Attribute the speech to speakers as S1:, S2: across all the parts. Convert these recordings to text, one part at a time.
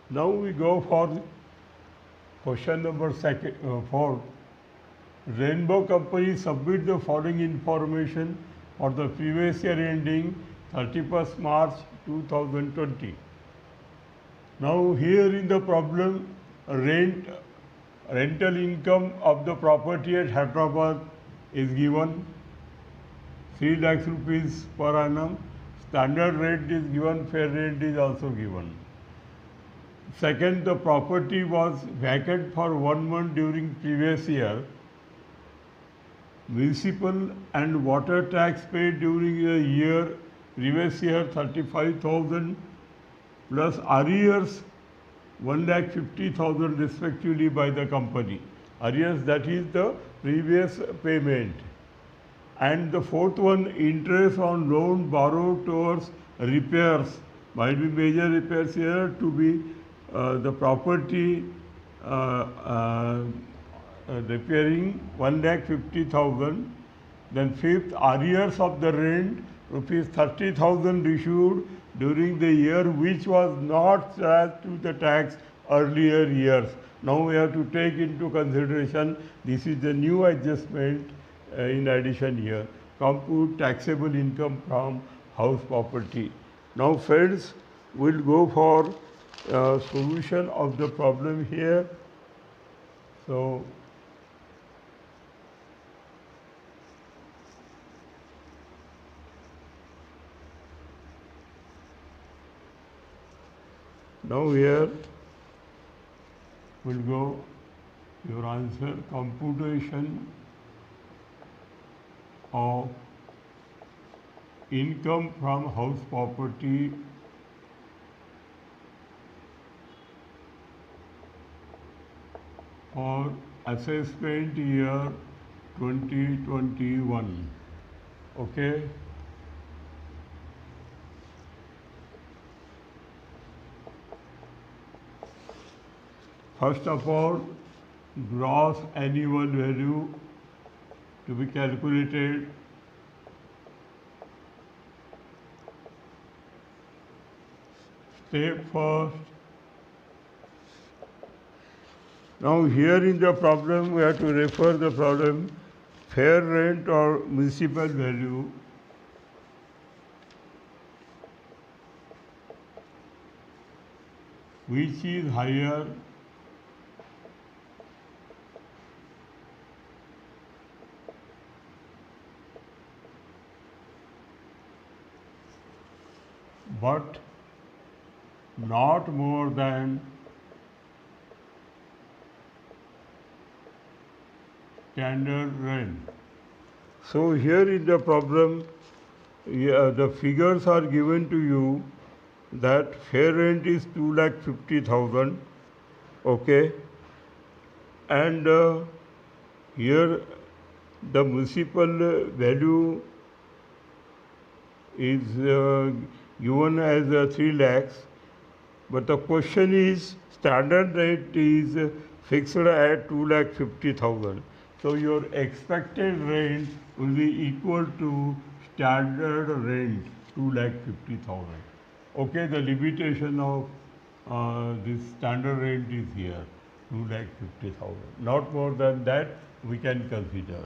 S1: Now we go for question number 4. Rainbow Company submit the following information for the previous year ending 31st March 2020. Now here in the problem, rental income of the property at Hyderabad is given 3 lakhs rupees per annum. Standard rate is given, fair rate is also given. Second, the property was vacant for 1 month during previous year. Municipal and water tax paid during the year, previous year 35,000 plus arrears 1,50,000 respectively by the company. Arrears, that is the previous payment. And the fourth one, interest on loan borrowed towards repairs, might be major repairs here to be the property repairing 1,50,000. Then fifth, arrears of the rent rupees 30,000 issued during the year which was not charged to the tax earlier years. Now we have to take into consideration this is the new adjustment in addition here. Compute taxable income from house property. Now friends, we'll go for solution of the problem here. So now here will go your answer, computation of income from house property for assessment year 2021. Okay. First of all, gross annual value to be calculated. Step first. Now here in the problem we have to refer the problem fair rent or municipal value. Which is higher, but not more than standard rent. So here in the problem, the figures are given to you that fair rent is 2,50,000, okay, and here the municipal value is given as 3 lakhs, but the question is standard rate is fixed at 2,50,000. So your expected rent will be equal to standard rent 2,50,000. Okay, the limitation of this standard rent is here 2,50,000. Not more than that we can consider.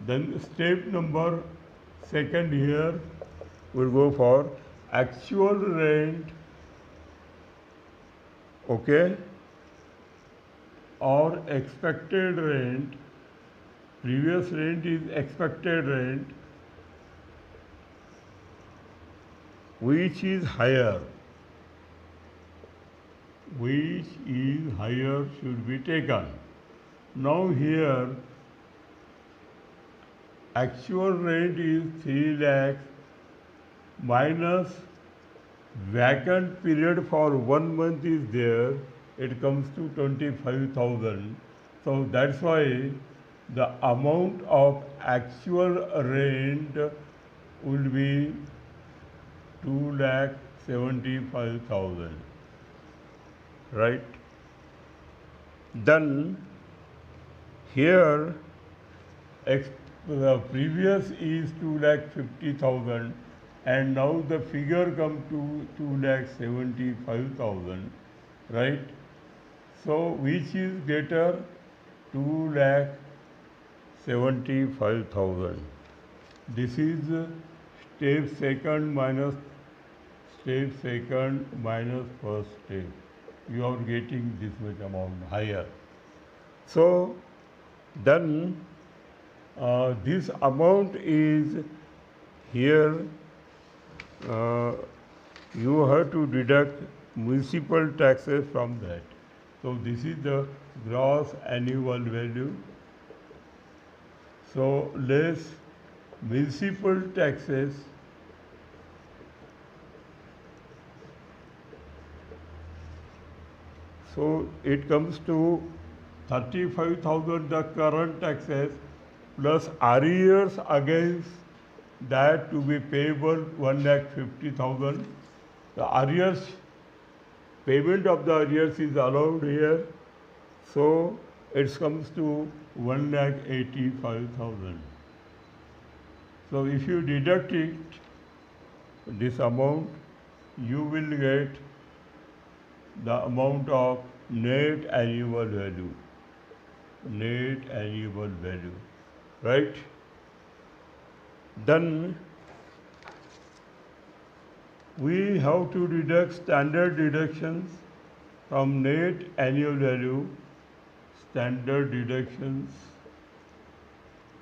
S1: Then step number second here we'll go for actual rent, okay, or expected rent. Previous rent is expected rent, which is higher. Which is higher should be taken. Now here actual rent is 3 lakhs minus vacant period for 1 month is there, it comes to 25,000. So that's why the amount of actual rent will be 2,75,000, right? Then here the previous is 2,50,000 and now the figure come to 2,75,000. right? So which is greater? 2,75,000. This is step second minus first step. You are getting this much amount higher. So then this amount is here. You have to deduct municipal taxes from that. So this is the gross annual value. So less municipal taxes. So it comes to 35,000 the current taxes plus arrears against that to be payable 1,50,000. The arrears, payment of the arrears is allowed here. So it comes to 1,85,000. So if you deduct it, this amount, you will get the amount of net annual value. Net annual value, right? Then we have to deduct standard deductions from net annual value. Standard deductions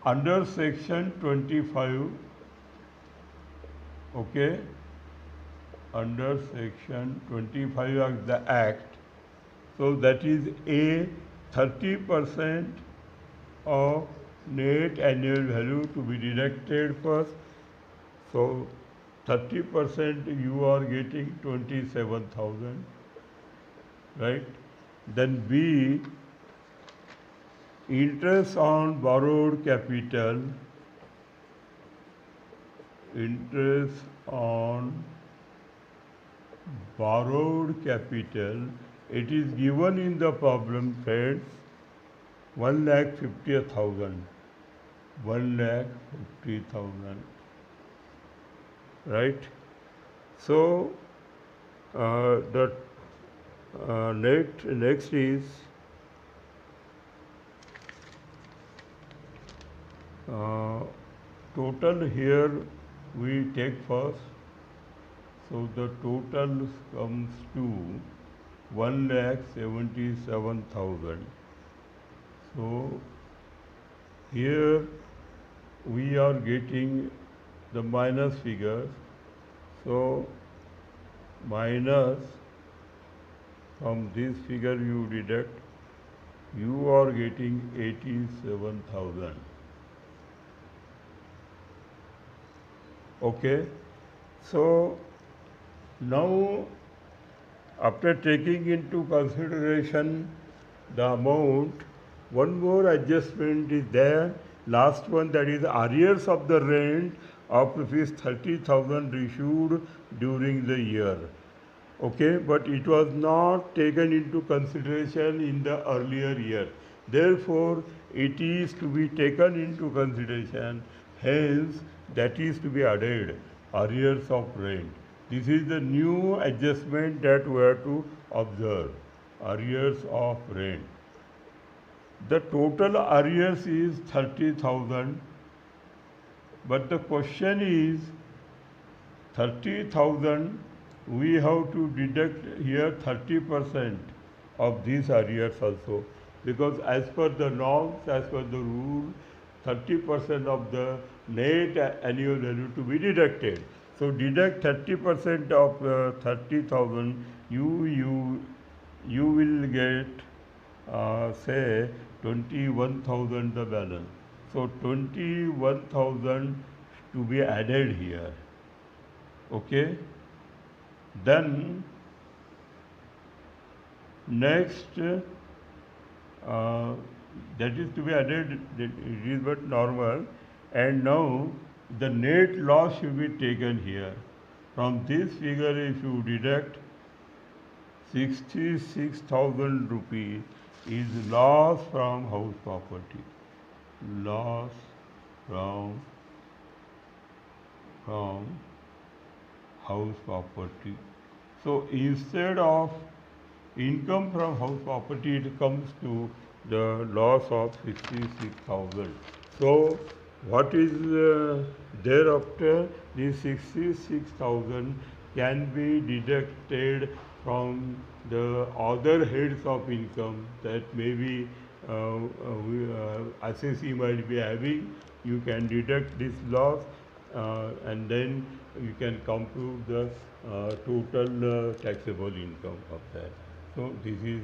S1: under section 25, okay, under section 25 of the Act. So that is a 30% of net annual value to be deducted first. So 30% you are getting 27,000, right? Then B, interest on borrowed capital. Interest on borrowed capital, it is given in the problem, friends, 1,50,000. 1,50,000, right? So the next is total. Here we take first. So the total comes to 1,77,000. So here we are getting the minus figures. So minus from this figure you deduct, you are getting 87,000. Okay. So now after taking into consideration the amount, one more adjustment is there. Last one, that is arrears of the rent of rupees 30,000 issued during the year. Okay, but it was not taken into consideration in the earlier year. Therefore, it is to be taken into consideration. Hence, that is to be added, arrears of rent. This is the new adjustment that we have to observe, arrears of rent. The total arrears is 30,000, but the question is 30,000, we have to deduct here 30% of these arrears also, because as per the norms, as per the rule, 30% of the net annual value to be deducted. So deduct 30% of 30,000, you will get say 21,000 the balance. So 21,000 to be added here. Okay. Then next that is to be added, it is but normal. And now the net loss should be taken here. From this figure, if you deduct 66,000 rupees is loss from house property. Loss from house property. So instead of income from house property, it comes to the loss of 66,000. So what is thereafter, this 66,000 can be deducted from the other heads of income that maybe assessee might be having. You can deduct this loss and then you can compute the total taxable income of that. So this is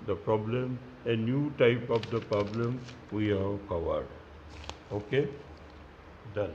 S1: the problem, a new type of the problem we have covered. Okay, done.